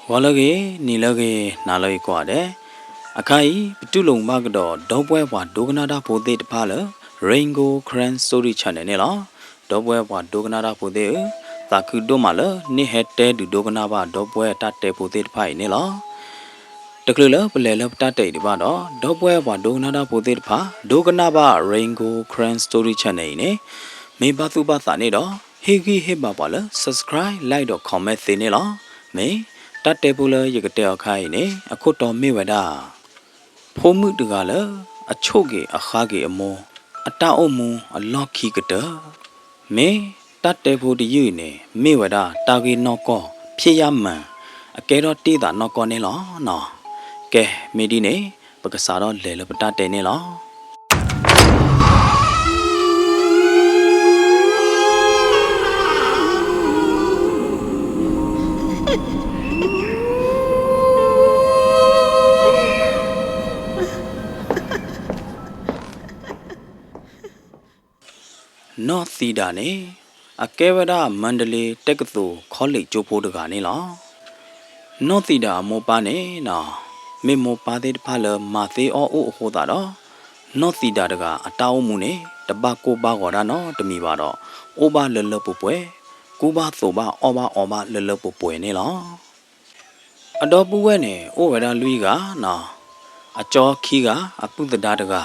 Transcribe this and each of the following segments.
Walage, Nilage, Nalai Quade, Akai, Tulung Magdo, Dobwe, Doganada Pode Pala, Rango, Cran Story Chanela, Dobwe, Doganada Pode, Taku Domala, Nihete, Doganaba, Dobwe, Tate Pode Pai Nela, Takula, Pelela Tate Divado, Dobwe, Doganada Pode Pa, Doganaba, Rango, Cran Story Chanene, Mebatu Bathanedo, Higi Hebabala, subscribe, like, or comment Thinela, me. တတ်တယ်ဘူးလေရကတဲ့ခိုင်နေအခုတော်မိဝဒဖိုးမှုတကလည်းအချို့ကေအခါကေအမောအတအုံမူအလော့ခီကတမေတတ်တယ်ဘူးတယူနေမိဝဒတာကေနော့ကောဖြစ်ရမှန်အကဲတော့တေးတာနော့ကောနေလောနော်ကဲမိဒီနေပကစားတော့လဲလပတတ်တယ်နေလောနော်သီတာနေအကဲဝဒမန္တလေးတက္ကသိုလ်ခေါလိကျိုးဖို့တကနေလောနော်သီတာမောပါနေနော်မေမောပါတဲ့ဖလမာသေးအောအိုဟိုတာတော့နော်သီတာတကအတောင်းမှုနေတပကိုပါကောတာနော်တမီပါတော့အိုပါလလပပွဲကူပါဆိုပါအောပါလလပပွဲနေလောအတော်ပူဝဲနေအိုဝဒလူကြီးကနော်အကျော်ခီကအပုဒတာတက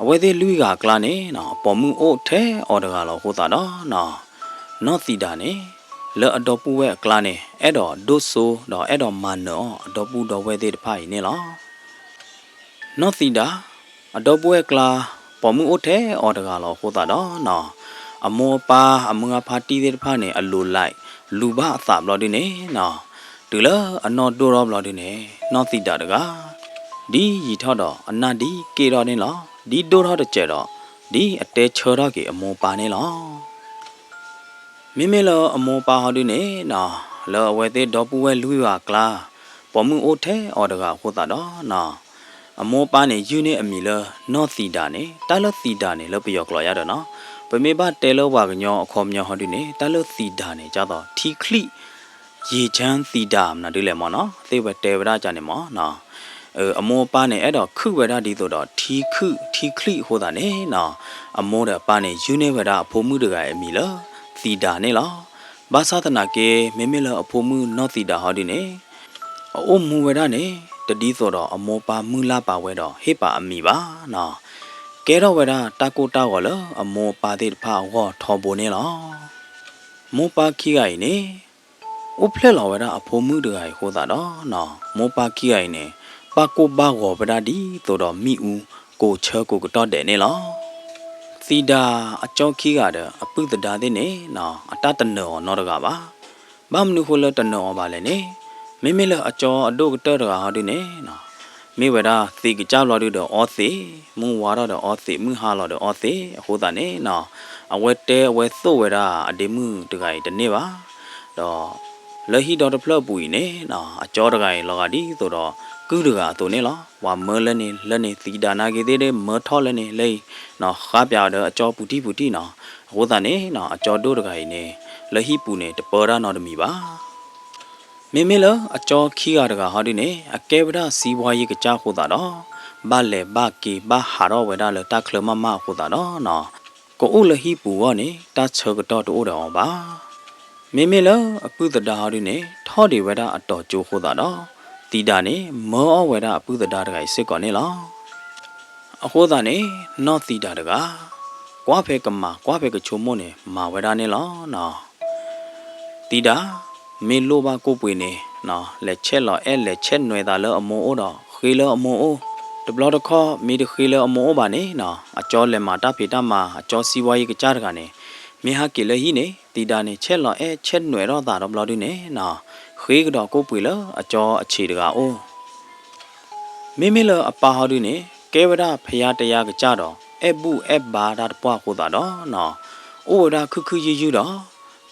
အဝဲသေးလူကကလာနေနော်ပေါ်မှုအိုထဲအော်တကလောဟိုတာနော်နော်သီတာနေလောအတော်ပူဝဲကလာနေအဲ့တော့ဒိုဆိုတော့အဲ့တော့မန်နော်အတော်ပူတော့ဝဲသေးတဖိုင်နေလောနော်သီတာအတော်ပူဝဲကလာပေါ်မှုအိုထဲအော်တကလောဟိုတာနော်အမောပါအမငါဖာတီသေးတဖာနေအလိုလိုက်လူဘအသဘလော်ဒီနေနော်တူလအနော်တိုးရောဘလော်ဒီနေနော်သီတာတကဒီရီထောက်တော့အနတ်ဒီကေတော်နေလောဒီတိုးတော့တဲ့ကျတော့ဒီအတဲချော်တော့ကေအမောပါနေလောမိမိလောအမောပါဟောဒီနေနော်လောဝဲသေးတော့ပူဝဲလူရကလာပေါ်မှုအိုထဲအော်တကဟိုတာတော့နော်အမောပါနေယူနေအမီလောနော်သီတာနေတာလောသီတာနေလောပြရောကလောရတော့နော်ပမေပါတဲလောဝါကညောအခေါ်မြောဟောဒီနေတာလောသီတာနေကြတော့ထီခလိရေချမ်းသီတာမနာဒီလေမောနော်သေဝတဲဝရကြနေမောနော်အမောပါနေအဲ့တော့ခုဝရဒီဆိုတော့ထီခလိဟိုတာနေနော်အမောတဲ့ပါနေယူနေဝရအဖို့မှုတကအမီလောသီတာနေလောဘာသာတနာကေမေမေလောအဖို့မှုနော်သီတာဟောဒီနေအိုမူဝရနေတတိဆိုတော့အမောပါမူလာပါဝဲတော့ဟေပါအမီပါနော်ကဲတော့ဝရတာကိုတာကောလောအမောပါတဲ့ဖာဟောထော်ပိုနေလောမောပါခိကိုင်နေဥဖလက်လောဝရအဖို့မှုတကဟိုတာတော့နော်မောပါခိကိုင်နေပါကိုပါကောပဒဒီဆိုတော့မိဦးကိုချောကိုကတော့တယ်နေလောသီတာအကြောခီကတဲ့အပုဒဒါတဲ့နေနော်အတတနောနော်တကပါဘာမနုခိုလတနောပါလဲနေမိမိလအကြောအဒုကတရဟာဒီနေနော်မိဝဒသီကကြောက်လော်ဒီတော့အောသေမူဝါတော့အောသေမူဟာလော်တော့အောသေဟိုတာနေနော်အဝဲတဲအဝဲသို့ဝဲတာအဒီမှုတကယ်တနေ့ပါတော့လဟီဒေါ်တဖလပူနေနော်အကြောတကယ်လောကဒီဆိုတော့ကူတကตัวနေလားဝါမလနေလက်နေသီတာနာကေတဲ့မထောလက်နေလေနော်ခါပြတော့အကျော်ပူတီနော်ဟိုတာနေနော်အကျော်တို့တကကြီးနေလဟိပူနေတပေါ်ရနော်တမီပါမေမေလအကျော်ခီရတကဟောဒီနေအကဲပဒစီဘွားရေးကကြဟိုတာတော့ဘာလေဘာကေဘာဟာရောဝဲဒါလတခလမမဟိုတာနော်ကိုအိုလဟိပူဝနေတချောကတော့တိုးတော်ပါမေမေလအပုဒဒါဟောဒီနေထောဒီဝဲဒါအတော်ကျိုးဟိုတာတော့တီတာနေမောဝဲတာအပုဒဒါတကစစ်ကောနေလောအခိုးတာနေနော်တီတာတကကွာဖဲကမကွာဖဲကချုံမနေမာဝဲတာနေလောနော်တီတာမေလိုပါကိုပွေနေနော်လက်ချက်လောအဲလက်ချက်နွယ်တာလောအမောအိုတော့ခေလောအမောအိုတဘလတခေါ်မီတခေလောအမောပါနေနော်အကျော်လက်မှာတဖေတမှာအကျော်စီဝါရေးကကြားတကနေမေဟာကေလဟီနေတီတာနေချက်လောအဲချက်နွယ်တော့တာတော့ဘလဒီနေနော်ခေကတော့ကိုပွေလောအကျော်အခြေတကအိုမိမိလအပါဟောဒီနေကဲဝဒဖရာတရားကကြတော့အပုအဘာဒါတပွားကိုတာတော့နော်အိုဝဒခယူယူတော့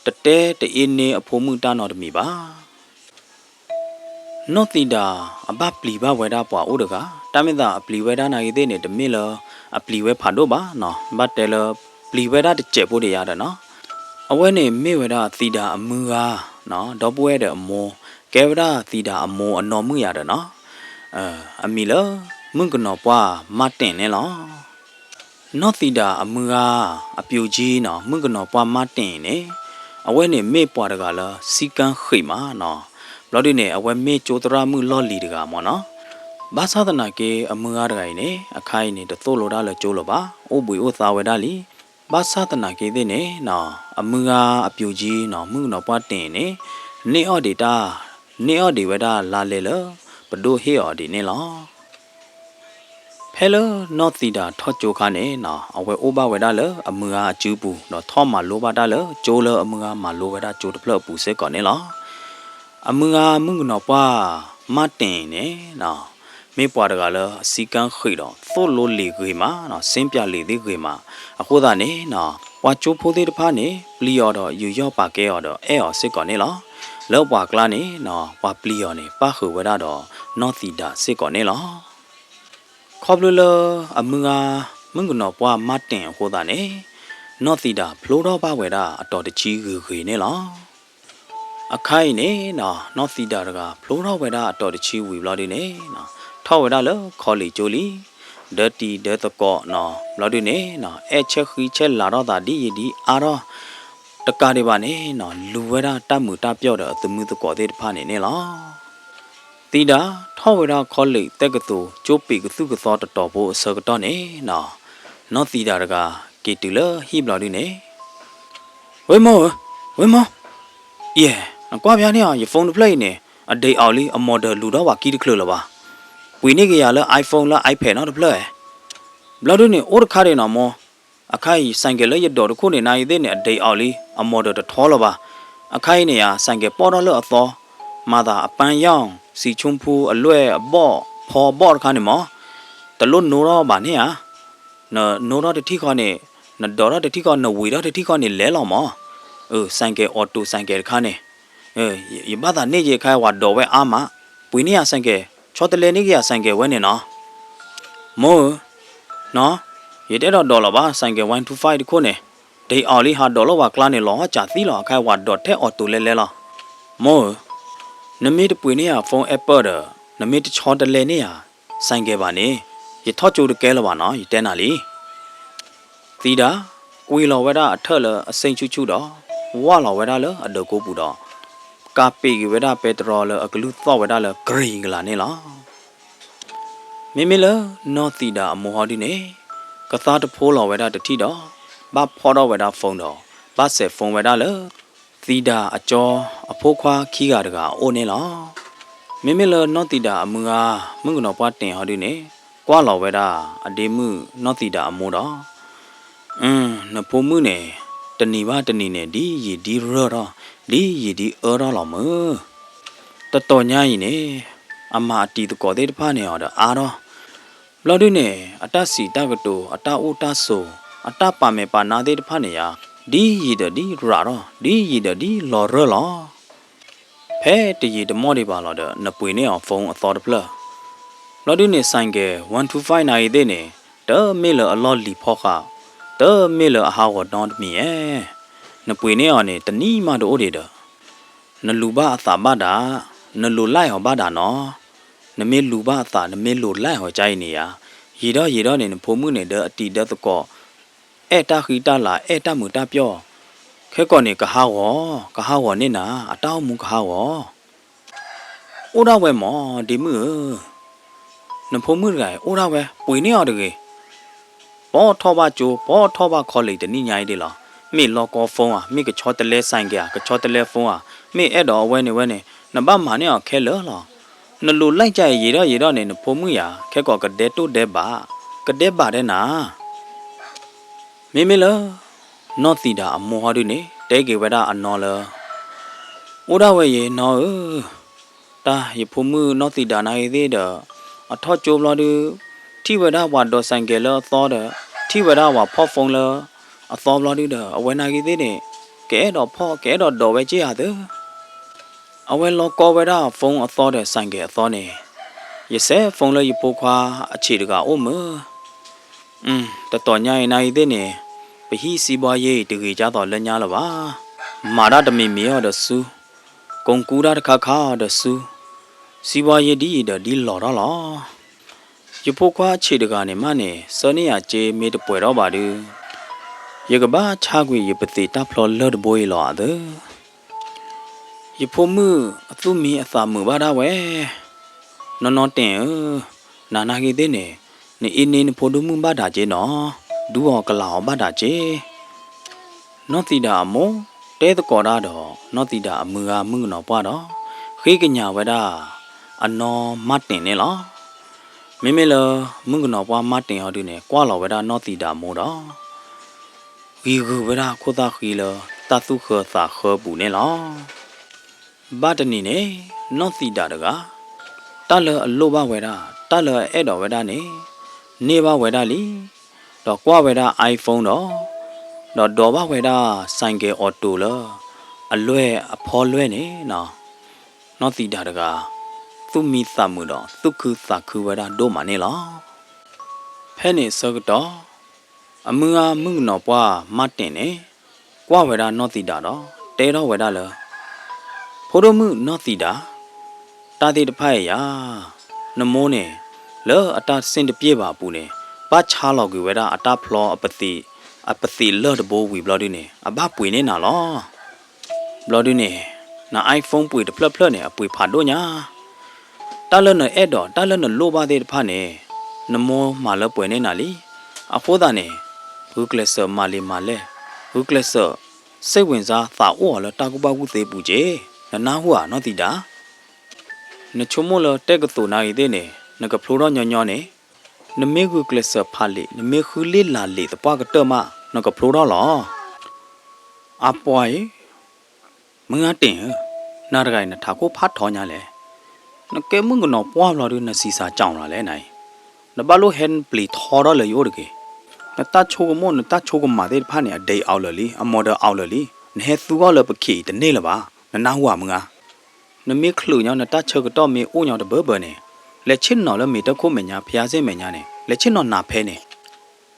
တတဲတေးနေအဖို့မှုတာနော်တမီပါနော်တီတာအဘပလီဘဝဲတာပွားအိုတကတမင်သာအပလီဝဲတာနာရီတဲ့နေတမင်လအပလီဝဲဖာတော့ပါနော်ဘတ်တယ်လပလီဝဲတာတကျက်ဖို့တရတယ်နော်အဝဲနေမေဝဲတာတီတာအမူဟာနော်တော့ပွဲတဲ့အမောက วดาตีดาอโมอนอมืออย่าเด้อเนาะอมีเลมึงก็นอปว่ามาเต็นเนี่ยหรอนอตีดาอมืออปิวจีเนาะมึงก็นอปว่ามาเต็นเนี่ยเอาไว้เนี่ยเม่ปวดกะละสิกันขิมาเนาะแล้วดิเนี่ยเอาไว้เม่โจตรามือล่อลีดกะมอเนาะဘာသာတနာကေအမှုအားတကိုင်နေအခိုင်နေတသို့လိုတာလဲကျိုးလိုပါအိုဘွေအိုသာဝဲတာလီဘာသာတနာကေတဲ့နေနော်အမှုအားအပြူကြီးနော်မှုနော်ပွားတင်နေနေအော့ဒေတာနေအော့ဒီဝဲတာလာလေလဘဒိုဟေအော်ဒီနေလောဖဲလနော်တီတာထော့ချိုခါနေနော်အဝဲအိုဘာဝဲတာလအမှုအားအကျူးပူနော်ထော့မှာလိုပါတာလကျိုးလအမှုအားမှာလိုဝဲတာကျိုးတဖလပူစဲကောနေလောအမှုအားမှုနော်ပွားမတင်နေနော်မေပွားတကလည်းစီကန်းခိတော့သို့လိုလေခေမှာနော်စင်းပြလေသေးခေမှာအခုသာနေနော်ပွားချိုးဖိုးသေးတဖာနေပလီရော်တော့ယူရော့ပါကဲရော်တော့အဲရော်စစ်ကောနေလောလောက်ပွားကလာနေနော်ပွားပလီရော်နေပါခုဝဲတော့နော်သီတာစစ်ကောနေလောခေါပလူလအမှုငါမင်းကနော်ပွားမတင်အခုသာနေနော်သီတာဖလိုတော့ပါဝဲတာအတော်တကြီးခေနေလောအခိုင်နေနော်သီတာတကဖလိုတော့ဝဲတာအတော်တကြီးဝီဘလော်ဒီနေနော်ထောက်ဝဲတာလခေါ်လီကျိုလီဒတီဒတကောနော်ဘလော်ဒီနေနော်အဲချက်ခီချက်လာတော့တာဒီဒီအာတော့တကားတွေပါနေနော်လူဝဲတာတတ်မှုတပြော့တဲ့အသမှုတကောသေးတဖာနေနေလားတီတာထောက်ဝဲတာခေါ်လီတက်ကတူကျိုးပေကစုကသောတတော်ဖို့အစကတော့နေနော်တီတာတကကေတူလဟိဘလော်ဒီနေဝဲမောယေကွာဗျာနေရဖုန်းပလေးနေအဒေအော်လီအမော်ဒယ်လူတော့ဝါကီတကလလပါဝီနေကရလဲ iPhone လား iPad နော်တပလဲဘလော်ဒုနေအိုးခါရနော်မောအခိုင်ဆိုင်ကလေးရတော်တခုနေနိုင်သေးနေအဒေအော်လီအမော်ဒယ်တထောလပါအခိုင်နေရဆိုင်ကပေါ်တော့လို့အသောမာသာအပန်းရောင်စီချုံဖူအလွဲအဘော့ဖော်ဘော့ခါနေမောတလို့နိုးတော့ဗာနေရနိုးတော့တတိခေါနေနဒေါ်တော့တတိခေါနဝီတော့တတိခေါနေလဲလောင်မောဆိုင်ကအော်တိုဆိုင်ကခါနေရဘာသာနေရခိုင်ဝါတော့ဝဲအာမပွေနေရဆိုင်ကချောတလေနေကဆိုင်ကဝဲနေနော်မို့နော်ရတဲ့တော့ဒေါ်လာပါဆိုင်က125တခုနေဒေအော်လီဟာဒေါ်လာဝါကလာနေလောချာသီလောခိုင်ဝါတော့တဲ့အော်တိုလဲလဲလားမို့နမီတပွေနေရဖုန်းအပဒနမီတချောတလေနေရဆိုင်ကပါနေရထော့ချိုတကဲလပါနော်ရတဲ့နာလီသီတာကွေလောဝဲတာအထက်လအစိန်ချူချူတော့ဝါလောဝဲတာလအဒကိုပူတော့ကာပေဝဲတာပက်ထရောလအကလူသောဝဲတာလဂရီကလာနေလားမေမေလနော်တီတာအမောဟဒီနေကသားတဖိုးလောဝဲတာတတိတော့ဘာဖော်တော့ဝဲတာဖုန်းတော့ဘာဆက်ဖုန်းဝဲတာလသီတာအကျော်အဖိုးခွာခီးကတကအိုနေလားမေမေလနော်တီတာအမှုငါမငနော်ပွားတင်ဟောဒီနေကွာလောဝဲတာအဒေမှုနော်တီတာအမိုးတော့နဖိုးမှုနေတဏီပါတဏီနေဒီရီဒီရောတော့ဒီရီဒီအော်တော့လောမတတော်ညာရင်နေအမအတီတကောသေးတဖာနေအောင်တော့အာတော့ဘလော်ဒုနေအတစီတကတိုအတအိုတဆိုအတပါမေပါနာသေးတဖာနေရဒီရီတဒီရာတော့ဒီရီတဒီလော်ရလောဖဲတရီတမော့တွေပါလော်တော့နပွေနေအောင်ဖုန်းအသော်တဖလဘလော်ဒုနေဆိုင်က125နိုင်သေးနေဒါမေလအလော်လီဖောခါဒါမေလအဟာဝဒေါန်မီရဲ့နပွေနေအောင်နေတနီးမတို့တွေတော့နလူဘအသာဘာတာနလူလိုက်ဟောဘာတာနော်နမေလူဘအသာနမေလူလိုက်ဟောကြိုင်နေရရေတော့နေဖိုးမှုနေတဲ့အတီတက်ကောအဲတာခီတာလာအဲတမှုတာပြောခဲကောနေကဟာဝနေနာအတောင်းမူကဟာဝအိုးတော့ဝဲမောဒီမှုနဖိုးမှုကအိုးတော့ဝဲပွေနေအောင်တကေဘောထောပါကျိုဘောထောပါခေါ်လိုက်တနိညာရေးလားမေလောကောဖုန်းမေကချောတလဲဆိုင်ကချောတလဲဖုန်းမေအဲ့တော့ဝဲနေနဘမာနေအောင်ခဲလောလားနလူလိုက်ကြရေတော့နေဖိုးမှုရခဲကောကတဲ့တုတဲ့ပါကတဲ့ပါတဲ့နာမေလောနော်တီတာအမောဟဒုနေတဲကေဝဒအနော်လောဥဒဝဲရေနော်တာရဖိုးမှုနော်တီတာနိုင်သေးတော့အထော့ကျိုးဘလောဒုထိဝဒဝါတော့ဆိုင်ကလောသောတဲ့ထိဝဒဝါဖော့ဖုန်းလောအသောဘလောဒုတော့အဝဲနာကြီးသေးနေကဲတော့ဖော့ကဲတော့တော်ပဲကြည့်ရသေးအဝဲလောကောဝဒဖုန်းအသောတဲ့ဆိုင်ကအသောနေရစဲဖုန်းလောရပိုခွာအခြေတကအိုမတတော်ညရင်နိုင်သေးနေပဟိစီပွားရေးတကေကြတော့လက်ညာလပါမာရတမီမြေရတော့စူ กงกูดาตะคาคาเดซูစီဝါရည်ဒီဒဒီလော်တော့လောယဖို့ခွာခြေတကနေမနဲ့စောနေရကျေမေတပွဲတော့ပါဒူယကဘာချာကွေယပတိတာဖလော်လော်ဒဘွေလောအဒယဖို့မှုအသူမီအသာမှုပါတော့ဝဲနော်နော်တင်နာနာကြီးတဲ့နေနေအင်းနေဖို့ဒမှုပါတာကျေနော်ဒူော်ကလောင်ပါတာကျေနော်တိတာမောတဲတကော်တာတော့နော်တိတာအမှုကမှုနော်ပွားတော့ခေကညာဝဲတာအနော်မတင်နေလားမိမိလမုငနော်ပွားမတင်ဟောဒီနေကွာလောဝဲတာနော်တီတာမို့တော့ဝီဂူဝဲတာခိုတာခီလတတုခောသာခောပူနေလားဘာတနီနေနော်တီတာတကတလအလိုဘဝဲတာတလအဲ့တော်ဝဲတာနေဘဝဲတာလီတော့ကွာဝဲတာ iPhone တော့ဒေါ်ဘဝဲတာဆိုင်ကယ်အော်တိုလအလွဲအဖော်လွဲနေနော်တီတာတကသူမီသမှုတော့သူခုသခုဝရဒိုမနေလားဖဲနေစကတော့အမှုငါမှုနော်ပွားမတင်နေကွာဝရနော်တိတာတော့တဲတော့ဝရလဖိုဒမှုနော်တိတာတာတိတဖိုက်ရနမိုးနေလောအတာစင်တပြေပါပူနေပါချာလောက်ကွေဝရအတာဖလောအပတိလော့တဘိုးဝီဘလော်ဒီနေအဘပွေနေနာလောဘလော်ဒီနေနာ iPhone ပွေတဖလနေအပွေဖာတော့ညာတာလနအဲ့တော့တာလနလိုပါတဲ့ဖာနေနမောမာလပွဲနေနာလီအဖိုးသားနေဘူးကလဆာမာလီမာလဲဘူးကလဆာစိတ်ဝင်စားသာအော်လတာကူပါကူသေးပူကျေနနာဟူဟာနော်တီတာနချုံမလတက်ကတူနိုင်တဲ့နေနကဖလိုတော့ညညနေနမေကူကလဆာဖာလီနမေခူလီလာလီတပွားကတမနကဖလိုတော့လောအပွားမငါတင်နာရကိုင်နထာကိုဖတ်ထောညာလဲနကဲမငနော်ပွားလာရနစီစာကြောင်လာလဲနိုင်နဘလိုဟန်ပလီထော်ရလေယိုတကေနတချိုကမောနတချိုကမာတဲ့ဖာနေအဒေအောက်လလီအမော်ဒယ်အောက်လလီနဲသူကလပခိတနေလပါနနာဟွာမငါနမေခလူညောနတချိုကတော့မေအိုညောတဘဘနေလက်ချင်းနော်လမေတခုမညာဖျားစင်းမညာနေလက်ချင်းနော်နာဖဲနေ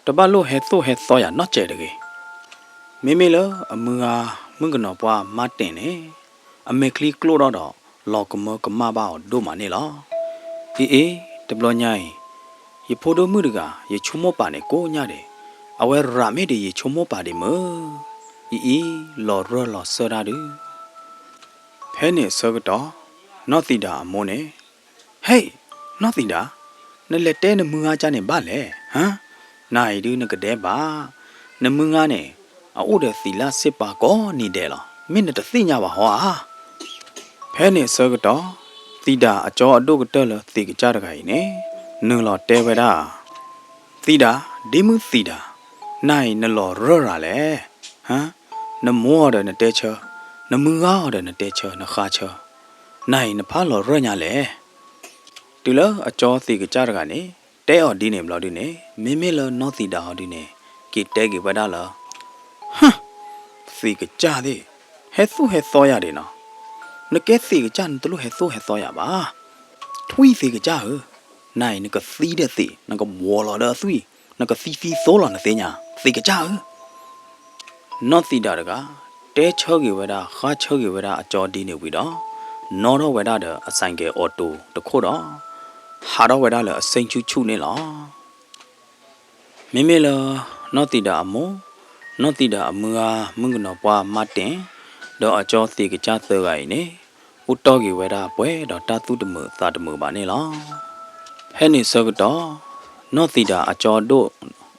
တဘလိုဟဲသို့ဟဲသောရနော်ကျဲတကေမေမေလအမငါမငနော်ပွားမတင်နေအမေကလီကလိုတော့လောကမကမဘာဒိုမနေလားအေးတဘလညိုင်ယဖိုဒိုမှုတကယချုံမပါနေကိုညတယ်အဝဲရမေဒီယချုံမပါတယ်မအေးလော်ရလော်ဆရာဒူဖဲနေစကတော့နော်တီတာအမိုးနေဟေးနော်တီတာနလက်တဲနမူငါချနေပါလေဟမ်နိုင်ဒူနကတဲ့ပါနမူငါနေအိုတဲ့သီလာစစ်ပါကောနေတယ်လားမင်းနဲ့တသိညာပါဟောဖဲနေစကတော့တီတာအကျော်အတုကတက်လသိကြတခိုင်နေနလော်တဲဝဲတာတီတာဒီမှုတီတာနိုင်နလော်ရရလေဟမ်နမောရတဲ့တဲချနမူကားတဲ့တဲချနခါချနိုင်နဖာလော်ရညာလေဒီလောအကျော်သိကြတကနေတဲအော်ဒီနေမလို့ဒီနေမင်းမလော်နော်တီတာဟောဒီနေကိတဲကိဝဲတာလားဟမ်သိကြတဲ့ဟဲသူဟဲသောရတယ်နော်နကဲစီကကြန်တလို့ဟဲဆိုဟဲဆိုရပါထွီစီကကြဟနိုင်နကစီတဲ့စီနကဝေါ်လာတဲ့သွီနကစီဆိုလာနေညာစီကကြဟနော်စီတာတကတဲချောကေဝဒခါချောကေဝဒအကျော်ဒီနေပြီတော့နော်တော့ဝဒတဲ့အဆိုင်ကအော်တိုတခုတော့ဟာတော့ဝဒလည်းအစိန်ချူချူနေလားမိမိလနော်တီတာအမောနော်တီတာအမူအားမငနော်ပွားမတင်တော့အကျော်စီကကြသဂိုင်နေဥတော်ကေဝဒပွဲတော့တတုတမှုသာတမှုပါနေလားဖဲနေစကတော့နော်တီတာအကျော်တို့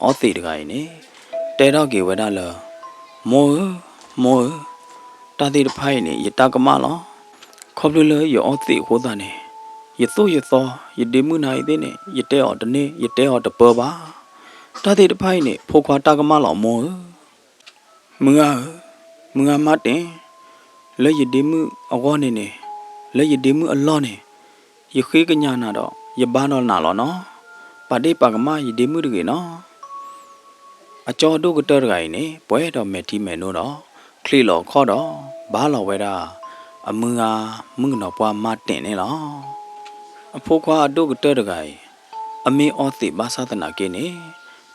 ဩစီတကိုင်နေတဲတော့ကေဝဒလမောတာတိတဖိုင်နေယတကမလောခေါပလူလယောဩစီဟောတာနေယသို့ယသောယတိမှုနိုင်တဲ့နေယတဲော်တနေယတဲော်တပောပါတာတိတဖိုင်နေဖိုခွာတကမလောမောမငါမတင်လဲယတိမှုအဝနေနေလဲယတိမှုအလောနေယခေကညာနာတော့ယဘာနောနာလောနော်ပါတိပါကမယတိမှုတကေနော်အကျော်တို့ကတော်ကိုင်နေပွဲတော်မဲ့တီမဲ့နို့တော့ခလီလောခေါ်တော့ဘာလောဝဲတာအမငါမငနော်ပွားမတင်နေလောအဖိုးခွာတို့ကတော်ကိုင်အမေအောသိဘာသာတနာကေနေ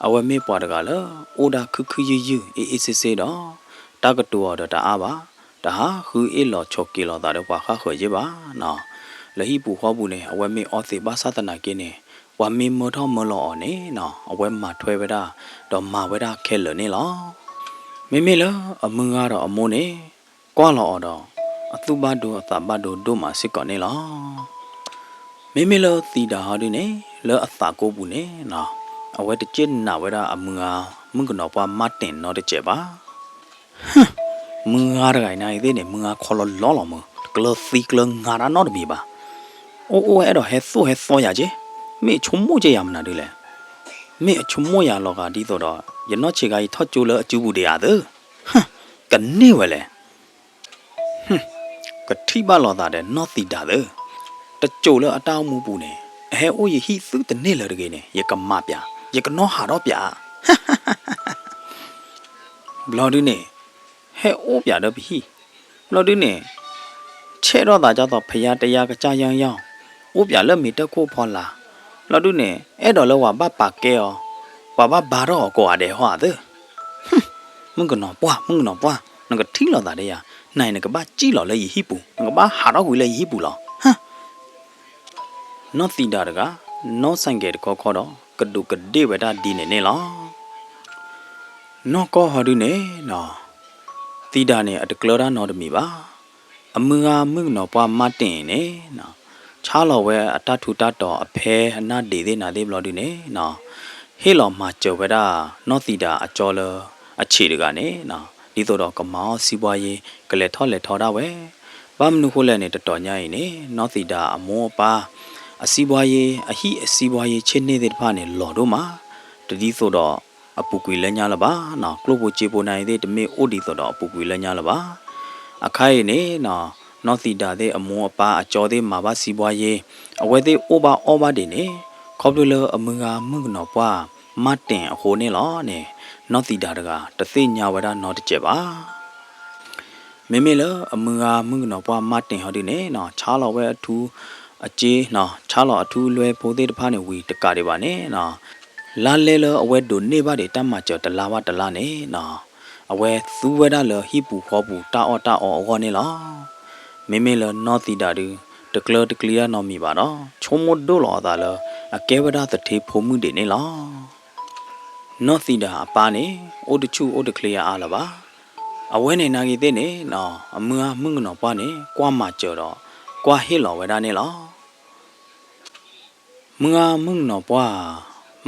အဝဲမေပွားတကလောအိုဒါခခယူအေးအေးဆေဆေတော့တကတူော်တော့တအားပါ ဒါဟာခူအေလောချောကေလောတာတော့ဘာခခွေကြပါနော်လဟိပူခေါ်ဘူးနေအဝဲမေအော်စီပါသနာကင်းနေဝါမီမထောမလောနေနော်အဝဲမှာထွဲဝဲတာတော့မာဝဲတာခဲလနေလောမေမေလောအမငါတော့အမိုးနေကွာလောတော့အသူဘတို့အသဘတို့တို့မှာစစ်ကောနေလောမေမေလောတီတာဟာဒီနေလောအသကိုဘူးနေနော်အဝဲတကျင်းနာဝဲတာအမငါမငနောပွားမတင်တော့တဲ့ကျပါမငါရကိုင်နိုင်သေးနေမငါခေါ်လောလောမကလစီကလငါရနော်တမီပါအိုးအဲ့တော့ဟဲဆိုရကြီးမေချုံမို့ကြရမနာဒီလေမေအချုံမို့ရလောကဒီတော့ရနော့ချေကကြီးထော့ကျိုးလအကျူးဘူးတရားသကနေဝဲလေကတိပါလောတာတဲ့နော့တီတာတဲ့တကြိုလအတောင်းမှုပူနေအဟဲအိုးရဟိသုတနေလေတကေနေရကမပြရကနောဟာတော့ပြဘလော်ဒီနေဟဲအိုးပြတော့ပြီဘလော်ဒီနေချဲတော့တာကြတော့ဖျားတရားကကြရန်ရောင်းအိုးပြလက်မီတက်ကိုဖော်လာလော်ဒီနေအဲ့တော့လောဝဘပါကဲရောဘာဘာတော့ကိုအတဲ့ဟောတဲ့มึงก็นอပွားมึงก็นอပွားနကထီလောတာတဲ့ရနိုင်နကဘာကြည့်လောလဲဟိပူနကဘာဟာတော့ကိုလဲဟိပူလောဟမ်နော့တီတာတကနော့ဆိုင်ကဲတခေါ်တော့ကဒုကဒေဝတာဒီနေလောနော့ကောဟာဒီနေနော်တီတာနေအတကလောတာနော်တမီပါအမငါมึงနော်ပွားမတင်နေနော်ချားလောဝဲအတထူတတော်အဖဲအနာဒေသေးနာသေးဘလော်ဒီနေနော်ဟေလောမှာကြော်ဝဲတာနော့တီတာအကျော်လအခြေတကနေနော်ဒီတော့ကမောင်စီပွားရေးကလေးထော်လက်ထော်တာဝဲဘာမနုခိုးလဲနေတတော်ညရင်နေနော့တီတာအမောပါအစီပွားရေးအဟိအစီပွားရေးချင်းနေတဲ့တဖာနေလော်တော့မှာတတိဆိုတော့အပူကွေလဲညာလပါနော်ကလုတ်ဖို့ချေပေါ်နိုင်တဲ့တမေအိုဒီဆိုတော့အပူကွေလဲညာလပါအခိုင်နေနော်နော့တီတာတဲ့အမောပါအကျော်သေးမှာပါစီပွားရေးအဝဲသေးအိုဘာအောဘာတင်နေခေါပလလအမငါမငနော်ပွားမတင်အဟိုနေလောနေနော့တီတာတကတသိညာဝဒနော်တကျပါမေမေလအမငါမငနော်ပွားမတင်ဟောဒီနေနော်ချားလောဝဲအထူးအကျေးနော်ချားလောအထူးလွဲဖိုးသေးတဖာနေဝီတကတွေပါနေနော်လာလဲလအဝဲတို့နေပါတွေတတ်မှကြော်တလာဝတလာနေနော်အဝဲသူဝဲတာလဟိပူခေါ်ပူတာအော့အော်နေလောမေမေလနော့တီတာဒီတကလတကလီယာနော်မီပါနော်ချုံမဒိုလောတာလအကဲဝဒတထေဖုံမှုတွေနေလောနော့တီတာအပါနေအိုတချူအိုတကလီယာအားလပါအဝဲနေနာကြီးတဲ့နေနော်အမငါမငနော်ပွားနေကွာမကြော်တော့ကွာဟေလောဝဲတာနေလောမငါမငနော်ပွား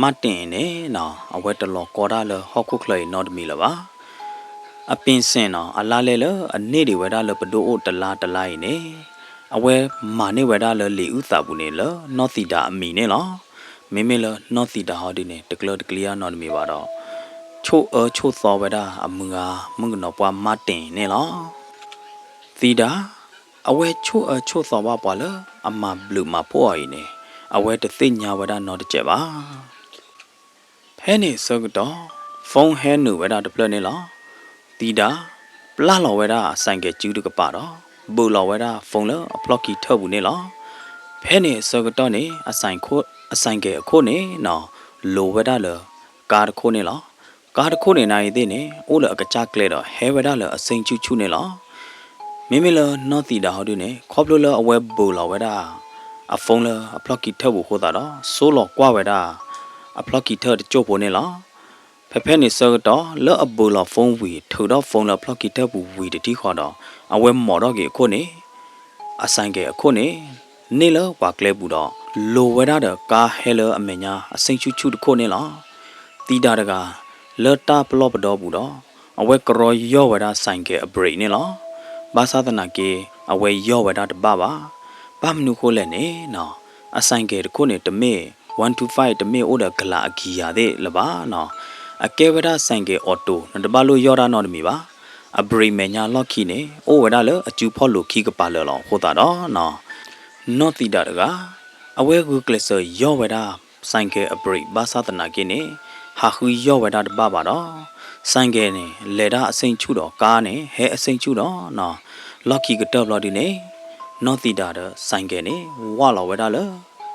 မတင်နေနော်အဝဲတလောကောဒါလဟောခုခလေနော်တမီလပါအပင်စင်နော်အလားလဲလအနေတွေဝဲတာလပဒိုအိုတလားရင်နေအဝဲမာနေဝဲတာလလီဥသာဘူးနေလနော့တီတာအမီနေလောမေမေလနော့တီတာဟောဒီနေတကလတကလီယာနော်တမီပါတော့ချိုသောဝဲတာအမငါမငနော်ပွားမတင်နေလောတီတာအဝဲချိုသောပါပွားလအမဘလူးမဖို့အင်းနေအဝဲတသိညာဝဲတာနော်တကျပါဖဲနေစောကတော့ဖုန်းဟဲနူဝဲတာတပလနေလောတီတာပလာလောဝဲတာဆိုင်ကကျူးတကပါတော့ဘူလောဝဲတာဖုန်းလအဖလော့ကီထောက်ဘူးနေလောဖဲနေစောကတော့နေအဆိုင်ကအခုနေနော်လိုဝဲတာလကာတခုနေလောကာတခုနေနိုင်သေးနေအိုးလအကကြကလဲတော့ဟဲဝဲတာလအစိန်ချူနေလောမိမိလနော်တီတာဟောဒီနေခေါပလိုလအဝဲဘူလောဝဲတာအဖုန်းလအဖလော့ကီထောက်ဘူးခိုးတာတော့ဆိုးလောကွာဝဲတာအဖလော့ကီထောက်ကြို့ဖို့နေလောဖဲနေစောတော့လောအဘူလောဖုန်းဝီထူတော့ဖုန်းလဖလော့ကီထောက်ဘူးဝီတတိခေါ်တော့အဝဲမော်တော့ကေအခုနေအဆိုင်ကအခုနေလောပါကလဲဘူးတော့လိုဝဲတာကာဟဲလအမညာအစိန်ချူတခုနေလောတီတာတကလော်တာပလော့ပတော့ဘူးတော့အဝဲကရောရောဝဲတာဆိုင်ကအဘရိတ်နေလောဘာသာတနာကေအဝဲရောဝဲတာတပပါဘာမနုခိုးလဲနေနော်အဆိုင်ကတခုနေတမေ125တမေအိုဒကလာအကီရတဲ့လပါနော်အကဲဝဒဆိုင်ကအော်တိုနတပါလို့ရောတာနော်တမီပါအဘရိမညာလော့ခီနေအိုဝဒလအကျူဖော့လို့ခီကပါလောဟိုတာတော့နော်နော့တီတာတကအဝဲကူကလဆာရောဝဒဆိုင်ကအဘရိဘာသာတနာကိနေဟာခူရောဝဒတပါပါတော့ဆိုင်ကနေလေတာအစိန်ချူတော့ကားနေဟဲအစိန်ချူတော့နော်လော့ခီကတော့လော်ဒီနေနော့တီတာဆိုင်ကနေဝါလောဝဒလ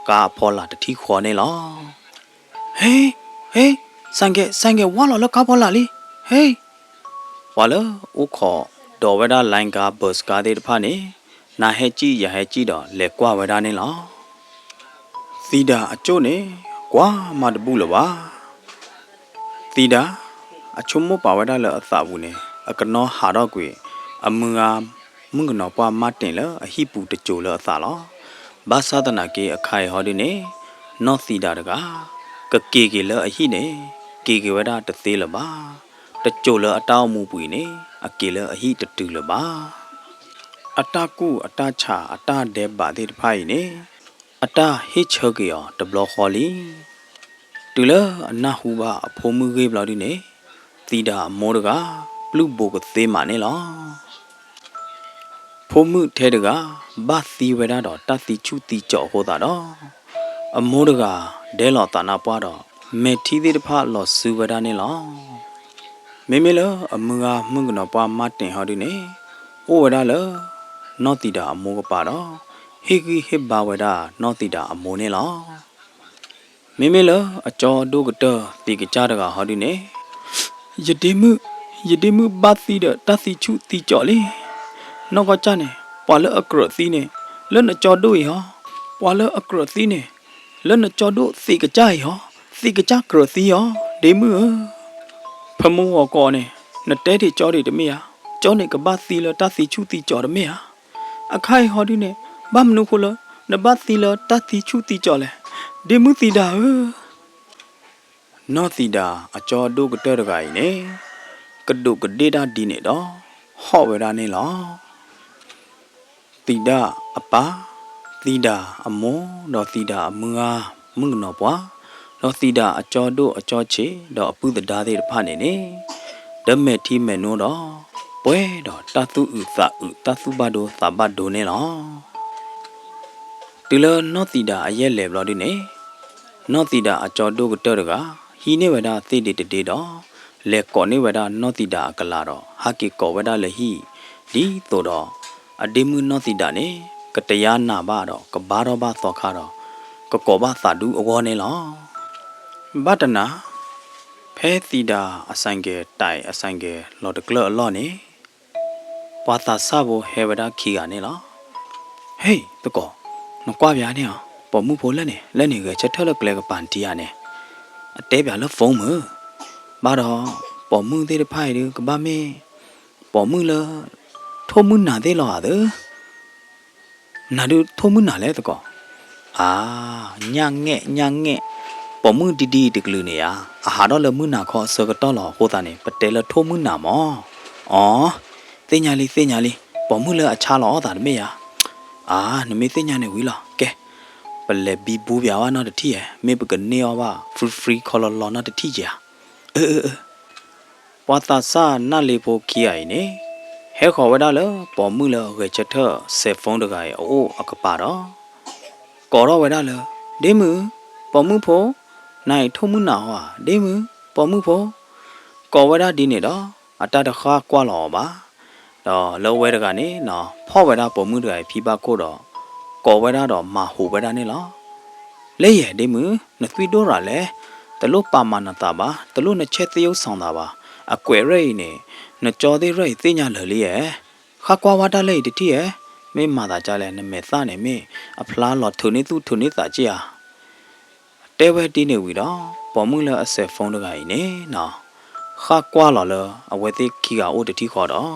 ကာဖော်လာတတိခေါ်နေလောဟေးဆိုင်ကဝါလောလကာဖော်လာလီဟေးဝါလောဥခေါ် ดอเวดาไลน์กาเบอร์สกาเดตพานี่นาเฮจียาเฮจีดอเลกว่าเวดานี่ล่ะซีดาอโจนี่กว่ามาดบูลวะซีดาอชุมมปาเวดาเลอสาบุนี่อกนอหาดอกเวอมึงอามึงกนอปามาตินเลอฮิปูตะโจเลอสาลอบาสาตนาเกอไข่ฮอดินี่นอซีดาดกากะเกเกเลอฮินี่เกเกเวดาตะเตลบาตะโจเลออตาวมูปุยนี่อเกเลอฮิตะตุลบาအတကူအတချအတတဲ့ပါတဲ့ဖိုင်နေအတဟိချောကေယောတဘလခေါ်လီတူလအနဟူပါအဖိုးမှုကေဘလောက်ဒီနေသီတာမောတကပလူဘိုကသေးမာနေလောဖိုးမှုထဲတကဘာသီဝရတော့တသီချူတီကြောဟောတာတော့အမောတကဒဲလောတာနာပွားတော့မေထီသေးတဖလောစူဝရနေလောမေမေလောအမငါမှုကနောပွားမတင်ဟောဒီနေဩဝရလောနောတိတာအမိုးကပါတော့ဟိကိဟိဘာဝဒနောတိတာအမိုးနေလောမိမိလအကျော်ဒုကတတိကကြတကဟောဒီနေယတိမှုဘာတိဒတတိချုတိကြော်လေနောကကြနေပွာလအကရတိနေလနကျော်တို့ဟောပွာလအကရတိနေလနကျော်တို့စိကကြဟောစိကကြကရတိဟောဒေမှုဖမုံကောနေနတဲတိကြော်တွေတမေဟာကျော်နေကဘာတိလတတိချုတိကြော်တမေဟာအခိုင်ဟောဒီနေဘာမနုခလနဘသီလတတိချုတိကြော်လေဒီမှုတိတာနောတိတာအကျော်ဒုကတဲတကိုင်နေကဒုကဒေတာဒီနေတော့ဟောဝရနေလောတိတာအပါတိတာအမောတော့တိတာအမငါမငနောပွားတော့တိတာအကျော်ဒုအကျော်ချေတော့အပုဒဒါသေးတဖနေနေဓမေထီမေနောတော့ပွဲတော့တသုဥသဥတသုဘဒိုသဘဒိုနေလောတူလနောတိတာအရက်လေဘလို့ဒီနေနောတိတာအကျော်တို့ကတော်တကဟီနေဝဒသေတေတေတော့လေကောနေဝဒနောတိတာအကလာတော့ဟာကိကောဝဒလေဟီဒီတိုတော့အဒေမှုနောတိတာနေကတယာနာဘတော့ကဘာတော့ဘသောခါတော့ကကောဘသာဒူအဝေါ်နေလောဘတနာဖဲတိတာအဆိုင်ကဲတိုင်အဆိုင်ကဲလော်တကလော်လော်နေပွာတာဆဘဟေဝဒခီကနေလောဟေးတကောနကွာပြားနေအောင်ပေါ်မှုဖို့လက်နေကချက်ထလကလေကပန်တီရနေအတဲပြားလဖုံးမဘာတော့ပေါ်မှုသေးတဖိုင်ကဘာမေပေါ်မှုလထုံမှုနာသေးလောနာဒူထုံမှုနာလဲတကောအာညာငဲ့ပေါ်မှုတီတကလူနေရအာဟာတော့လမှုနာခေါ်စကတော့လောဟိုတာနေပတဲလထုံမှုနာမောအော်သိညာလေးပေါ်မှုလအချာလောတာမေယာအာနမေသိညာနေဝီလောကဲပလက်ဘီဘူပြာဝနာတတိယမေပကနေယောပါဖရီခေါ်လောနာတတိကြာပွာတာစာနာလီပိုခီအိုင်နေဟဲခေါ်ဝဒါလပေါ်မှုလဝေချက်ထဆေဖုန်းတကရဲ့အိုအကပါတော့ကောတော့ဝဒါလဒေမှုပေါ်မှုဖို့နိုင်ထုံမှုနာဟောဒေမှုပေါ်မှုဖို့ကောဝဒါဒီနေတော့အတတခါကွာလောပါတော့လောဝဲတကနေနော်ဖော့ဝဲတာပုံမှုတွေဖြီးပါကိုတော့ကော်ဝဲတာတော့မဟိုဝဲတာနေလားလဲရဒီမူနသွီတိုးရလဲတလို့ပါမနာတာပါတလို့နှစ်ချက်သရုပ်ဆောင်တာပါအကွယ်ရိတ်နေနကြောသေးရိတ်သိညာလေလေးရဲ့ခါကွာဝါတာလေးတတိရဲ့မင်းမာတာကြလဲနမဲစနေမင်းအဖလားလော်ထုန်နေသူထုန်နေတာကြည်ဟာတဲဝဲတီးနေဝီတော့ပေါ်မှုလဲအဆက်ဖုန်းတကကြီးနေနော်ခါကွာလော်လအဝဲသေးခီကအိုတတိခေါ်တော့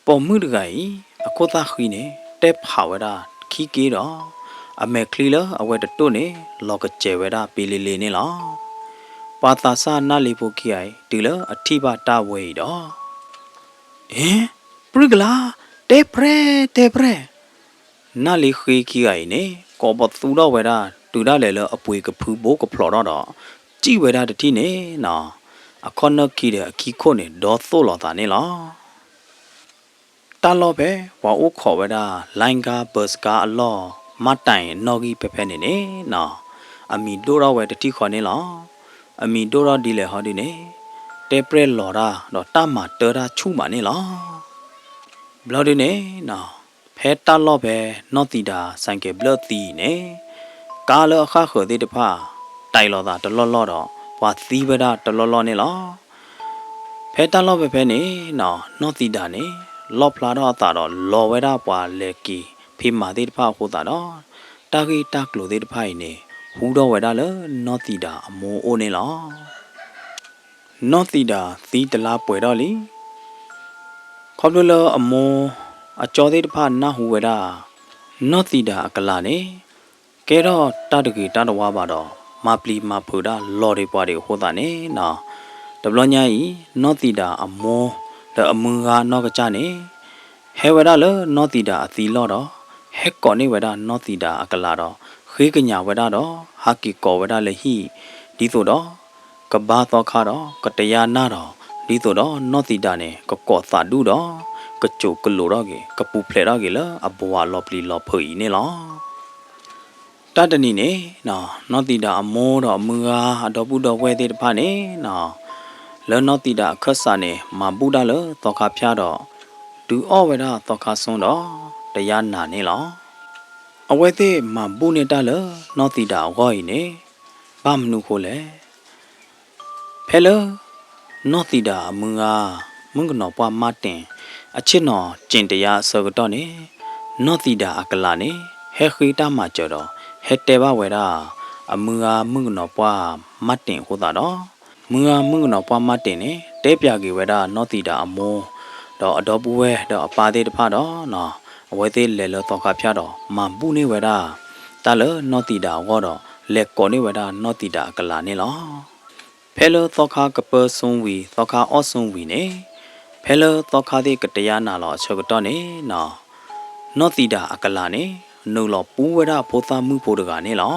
ပေါ်မှုတကကြီးအကောသားခီနေတက်ဖာဝဒခီကေတော့အမေခလီလအဝဲတတွနေလောကကျဲဝဒပီလီလီနေလောပါတာစာနာလီပိုခီအိုင်ဒီလအထိပါတဝဲတော့ပရိကလာတေပရဲနာလီခီခီအိုင်နေကောဘသူတော့ဝဲတာတူရလေလအပွေကဖူးဘိုးကဖလော်တော့ကြည်ဝဲတာတတိနေနော်အခေါနခီတဲ့အခီခုနေဒေါ်သို့လော်တာနေလောတလောပဲဝါအိုခေါ်ဝဲတာလိုင်းကာဘတ်စကာအလောမတိုင်နော်ကြီးဖက်ဖက်နေနေနော်အမီတိုးတော့ဝဲတတိခေါ်နေလောအမီတိုးတော့ဒီလေဟောဒီနေတေပရက်လော်တာတော့တမတော်တာချူမာနေလောဘလော်ဒီနေနော်ဖဲတလောပဲနော်တီတာဆိုင်ကဘလော့တီနေကာလအခါခေါ်သေးတဖတိုင်လော်တာတလော်တော့ဝါသီးဝဲတာတလော်နေလောဖ ဖဲတလောက်ပဲဖဲနေနော်နော့တီတာနေလော့ဖလာတော့တာတော့လော်ဝဲတာပွာလေကီဖေမာသေးတဖဟိုတာတော့တာဂီတာကလိုသေးတဖိုင်နေဟူတော့ဝဲတာလေနော့တီတာအမိုးအိုးနေလောနော့တီတာသီးတလားပွဲတော့လီခေါပလလအမိုးအကျော်သေးတဖနာဟူဝဲတာနော့တီတာအကလာနေကဲတော့တာတကီတာတဝါပါတော့မပလီမဖူတာလော်ရီပွားတွေဟိုတာနေနော်တဘလညာဤနော့တီတာအမိုးတဲ့အမူကနော့ကကြနေဟဲဝဒါလနော့တီတာအသီလော့တော့ဟက်ကောနေဝဒါနော့တီတာအကလာတော့ခေကညာဝဒါတော့ဟာကီကောဝဒါလေဟီဒီဆိုတော့ကဘာတော့ခါတော့ကတယာနာတော့ဒီဆိုတော့နော့တီတာနေကကောစာဒူတော့ကချိုကလိုတော့ကေကပူဖလေတော့ကေလအဘွာလော်ပလီလော်ဖွေနေလောတတနီနေနော်နော့တီတာအမိုးတော့အမူကအတော်ပူတော်ဝဲသေးတဖာနေနော်လောနော့တီတာခတ်စာနေမပူတာလောတော့ခါဖျားတော့ဒူအော့ဝဲတာတော့ခါဆွန်းတော့တရားနာနေလောအဝဲသေးမပူနေတာလောနော့တီတာဝေါ်ဤနေဘာမနုခိုလေဖဲလောနော့တီတာအမူကမုန်ကနော်ပွားမတင်အချစ်နော်ကျင်တရားဆောကတော့နေနော့တီတာအကလာနေဟဲခီတာမကြော်တော့ဟဲတဲဘဝဲတာအမူကမုန်ကနော်ပွားမတင်ဟိုတာတော့မူကမုန်ကနော်ပွားမတင်နေတဲပြကေဝဲတာနော့တီတာအမိုးတော့အတော်ပူဝဲတော့အပါသေးတဖတော့နော်အဝဲသေးလဲလောတော့ခါဖျားတော့မပူနေဝဲတာတလနော့တီတာဝေါ်တော့လက်ကောနေဝဲတာနော့တီတာကလာနေလောဖဲလောတော့ခါကပဆုံဝီတော့ခါအော့ဆုံဝီနေဖဲလောတော့ခါသေးကတရားနာလောချောကတော့နေနော်နော့တီတာအကလာနေနှုတ်လောပူဝဲတာဖိုးသားမှုဖိုးတကနေလော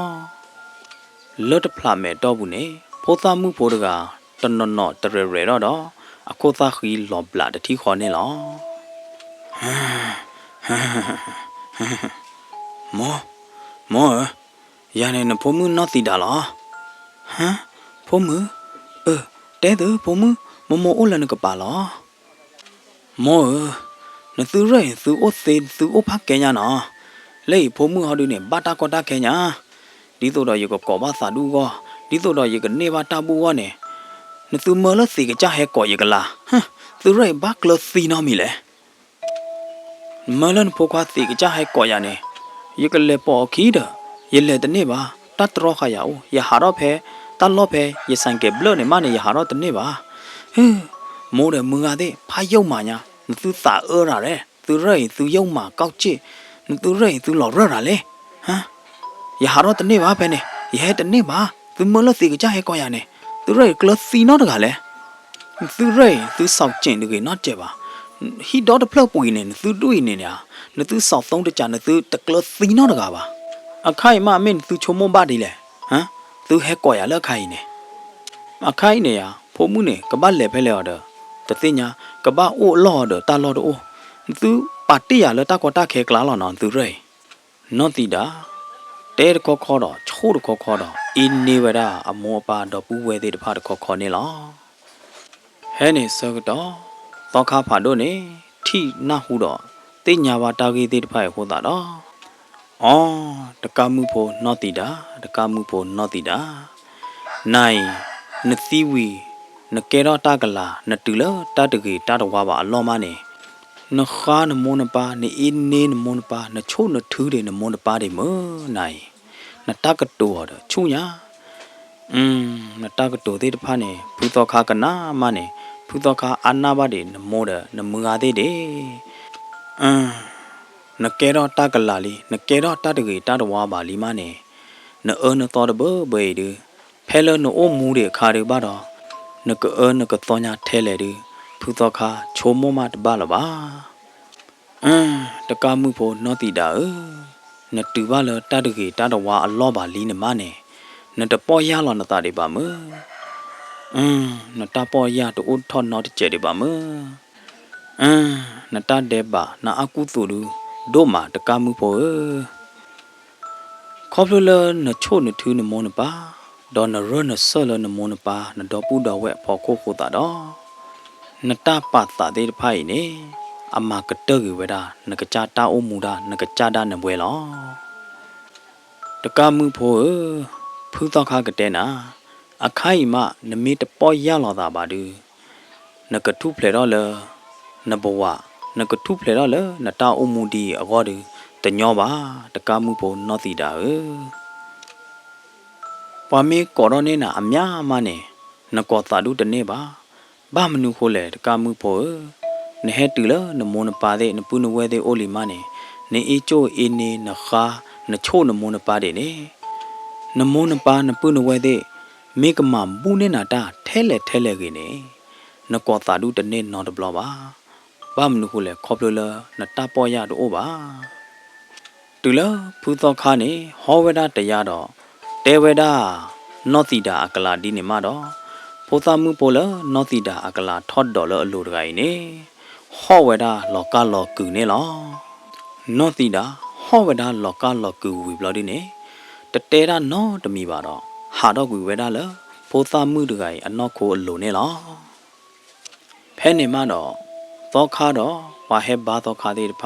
လွတ်တဖလာမဲ့တော့ဘူးနေဖိုးသားမှုဖိုးတကတနော်နော်တရရတော့အခုသားခီလောဘလာတတိခေါ်နေလောမောရနေနဖို့မှုနော်တီတာလားဟမ်ဖို့မှုတဲသူဖို့မှုမအိုလနကပါလားမောနသူရဲသူအိုသေးသူအိုဖကဲညာနော်လေဖို့မှုဟောဒူနေဘာတာကောတာခဲညာဒီတို့တော့ရကောဘာသာဒူကောဒီတို့တော့ရကနေဘာတာဘူးဝနေနသူမလစီကကြဟဲကောရကလာဟမ်သူရဲဘာကလစီနော်မီလေမလန်ဖိုကွာစီကကြဟဲကောရနေရကလေပေါ်ခီးတော့ရလေတနေ့ပါတတ်တော်ခါရအောင်ရဟာတော့ဖဲတတ်လို့ဖဲရဆိုင်ကဘလနေမနေရဟာတော့တနေ့ပါဟင်းမိုးတယ်မငါတဲ့ဖာယုံမာညာသူစာအော်ရတယ်သူရဲသူယုံမာကောက်ချစ်သူရဲသူလော်ရတာလေဟမ်ရဟာတော့တနေ့ပါဖဲနေရဲတနေ့ပါသူမလစီကကြဟဲကောရနေသူရဲကလစီနော်တကလည်းသူရဲသူစောက်ကျင်တကယ်နော်ကြပါဟီတော့တဖလောက်ပွေနေသူတွေ့နေညာနသူစောက်သုံးတကြနသူတကလစီနော်တကပါအခိုင်မမင်းသူချုံမပါဒီလေဟမ်သူဟဲကောရလက်ခိုင်နေအခိုင်နေရဖိုးမှုနေကပတ်လေဖဲလေတော့တသိညာကပတ်အိုလော်တော့တာလော်တော့သူပါတိရလတကောတာခဲကလာလော်နော်သူရဲနော်တီတာတဲတကောခေါ်တော့ချိုးတကောခေါ်တော့အင်းနေဝရအမောပါတော့ပူဝဲသေးတဖာတကောခေါ်နေလောဟဲနေစကတော့တော့ခါဖာတို့နေထိနဟုတော့တိညာပါတာကြီးသေးတဖာဟိုတာတော့အော်တကမှုဖို့နော်တီတာတကမှုဖို့နော်တီတာနိုင်နသီဝီနကေတော့တကလာနတူလတတကြီးတတော်ပါအလောမနေနခါနမွန်ပါနေအင်းနေနမွန်ပါနချို့နထူးတယ်နမွန်ပါတယ်မနိုင်နတကတိုးတော့ချူညာနတကတိုးသေးတဖာနေဖူတော့ခါကနာမနေဖူတော့ခါအနာပါတယ်နမောတယ်နမငါသေးတယ်နကေတော့တကလာလီနကေတော့တတကြီးတတော်ပါလီမနေနအနတော်ဘဘေးဒီဖဲလနအိုမူတဲ့ခါတွေပါတော့နကအတော်ညာထဲလေဒီဖူတော့ခါချိုးမမတပါလပါတကမှုဖို့နော်တီတာနတူပါလတတကြီးတတော်ဝါအလောပါလီနမနေနတပေါ်ရလောနတာတွေပါမနတပေါ်ရတူထောနော်တကျဲတွေပါမနတတဲ့ပါနာအကုသူလူတို့မှာတကမှုဖို့ခေါပလနချို့နထူးနမောနပါဒေါ်နရနဆလနမောနပါနဒေါ်ပူတော်ဝဲဖော်ခိုးခိုးတာတော့နတပတ်တာတဲ့ဖိုင်နေအမကတကေဝဒနကကြတာအိုမူတာနကကြတာနပွဲလောတကမှုဖို့ဖူးတော့ခါကတဲ့နာအခိုင်မနမေတပေါ်ရလာတာပါဒူ နကထုဖလေတော့လေနဘဝနကထုဖလေတော့လေနတာအမှုဒီအကောဒီတညောပါတကမှုဖို့နောတိတာပွားမေကောရနေနာအများမနဲ့နကောတာဒုတနေပါဘာမနုခိုလေတကမှုဖို့နဟဲတူလနမောနပါတဲ့နပုနဝဲတဲ့အိုလီမနဲ့နေအချိုအင်းနေနခါနချိုနမောနပါတဲ့နေနမောနပါနပုနဝဲတဲ့မေကမဘူးနေနာတာထဲလေကိနေနကောတာဒုတနေနော်တဘလပါဘာမနုခိုလေခေါပလလနတာပေါ်ရတော့ပါတူလဖူသောခါနေဟောဝဒတရားတော့တေဝဒနောတိတာအကလာဒီနေမှာတော့ဖိုသာမှုပိုလနောတိတာအကလာထော့တော်လအလိုတကိုင်နေဟောဝဒလောကလောကူနေလောနောတိတာဟောဝဒလောကလောကူဝီဘလဒီနေတတဲတာနောတမီပါတော့ဟာတော့ကူဝဒလဖိုသာမှုတကိုင်အနော့ကိုအလိုနေလောဖဲနေမှာတော့သောခါတော့ဝါဟဲဘာသောခါသေးတဖ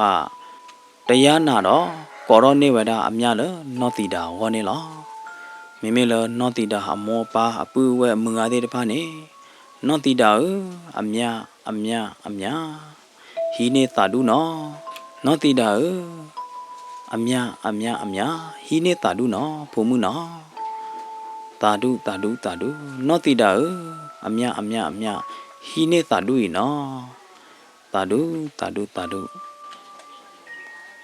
တရားနာတော့ကောရောနေဝဒအမြလနောတိတာဝနေလောမိမိလနောတိတာအမောပါအပူဝဲမငါသေးတဖနေနောတိတာအမြဟီနေတာဒုနောနောတိတာအမြဟီနေတာဒုနောဖုံမှုနောတာဒုနောတိတာအမြဟီနေတာဒုဤနောတာဒု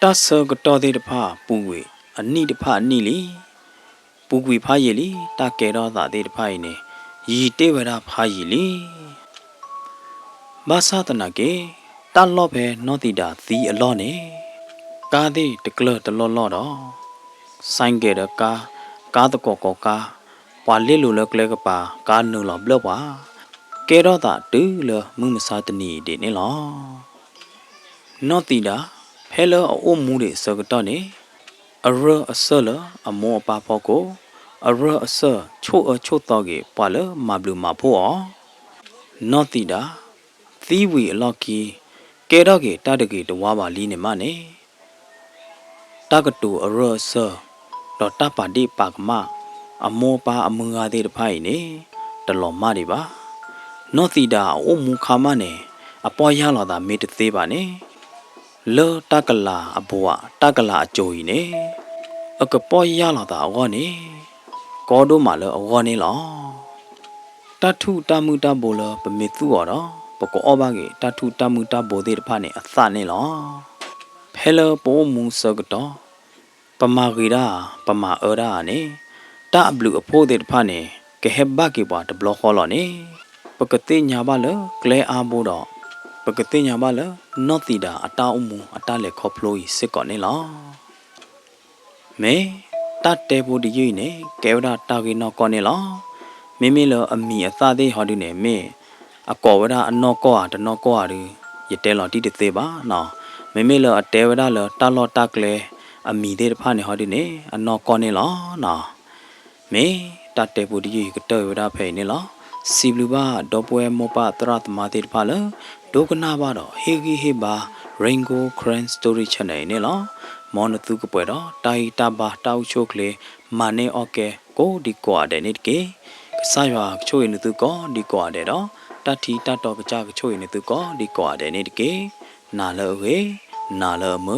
တဆကတော်သေးတဖပူဝေအနိတဖအနိလီပူကွေဖားရည်လီတကဲတော့သာသေးတဖားရည်နေရီတေဝရဖားရည်လီမဆသနာကေတလော့ပဲနောတိတာသီအလော့နေကားသေးတကလတလော့လော့တော့ဆိုင်ကေတကားတကောကားပွာလစ်လိုလကလဲကပါကားနုလော့ဘလပွာကဲတော့သာတူလမှုမဆတနီဒီနေလောနောတိတာဖဲလောအိုမှုတွေစကတော့နေအရအဆလအမောပါဖို့ကိုအရအဆချိုတော့ကေပွာလမဘလူမဖို့နောတိတာသီဝီအလော့ကီကဲတော့ကေတတကေတဝါပါလီနေမနေတကတူအရအဆတော့တပါတိပါကမအမောပါအမငါသေးတဖိုင်နေတလော်မတွေပါနောတိတာအိုမူခါမနေအပေါ်ရလာတာမေတသေးပါနေလောတကလာအဘွားတကလာအကျိုးကြီးနေအကပေါ်ရလာတာအောနေကောတို့မှလောအောနေလောတထုတမှုတဘောလပမေသူော်တော့ပကောဘာကေတထုတမှုတဘောသေးတဖနဲ့အစနေလောဖဲလပိုမှုစကတော့ပမာဂီရာပမာအော်ရာနေတအဘလူအဖို့သေးတဖနဲ့ကဟဘကေပွားတဘလခေါ်လောနေပကတိညာပါလကလဲအားဘောတော့ပကတိညာပါလနောတိတာအတာအမှုအတာလေခေါပလိုစစ်ကောနေလောမေတတဲဘူဒီယိနေကဲဝဒတာကေနောကောနေလောမိမိလအမီအသသေးဟောဒီနေမေအကောဝဒအနောကောဟာတနောကောဟာဒီရတဲလောတိတသေးပါနော်မိမိလအတဲဝဒလတာလောတကလေအမီသေးတဖာနေဟောဒီနေအနောကောနေလောနော်မေတတဲဘူဒီယိကတဲဝဒဖဲနေလောစီဘလူဘာဒေါ်ပွဲမောပတရတ်မာတေတဖာလဒုကနာဘာတော့ဟေဂီဟေဘာရင်ဂိုခရန်စတိုရီချန်နယ်နေလောမောနတုကပွဲတော့တိုင်တာဘာတောက်ချိုကလေမာနေโอเคကိုဒီကွာတဲ့နေကေဆာရွာချိုရင်သူကောဒီကွာတဲ့တော့တတိတတော်ကကြချိုရင်သူကောဒီကွာတဲ့နေကေနာလောဝေနာလောမ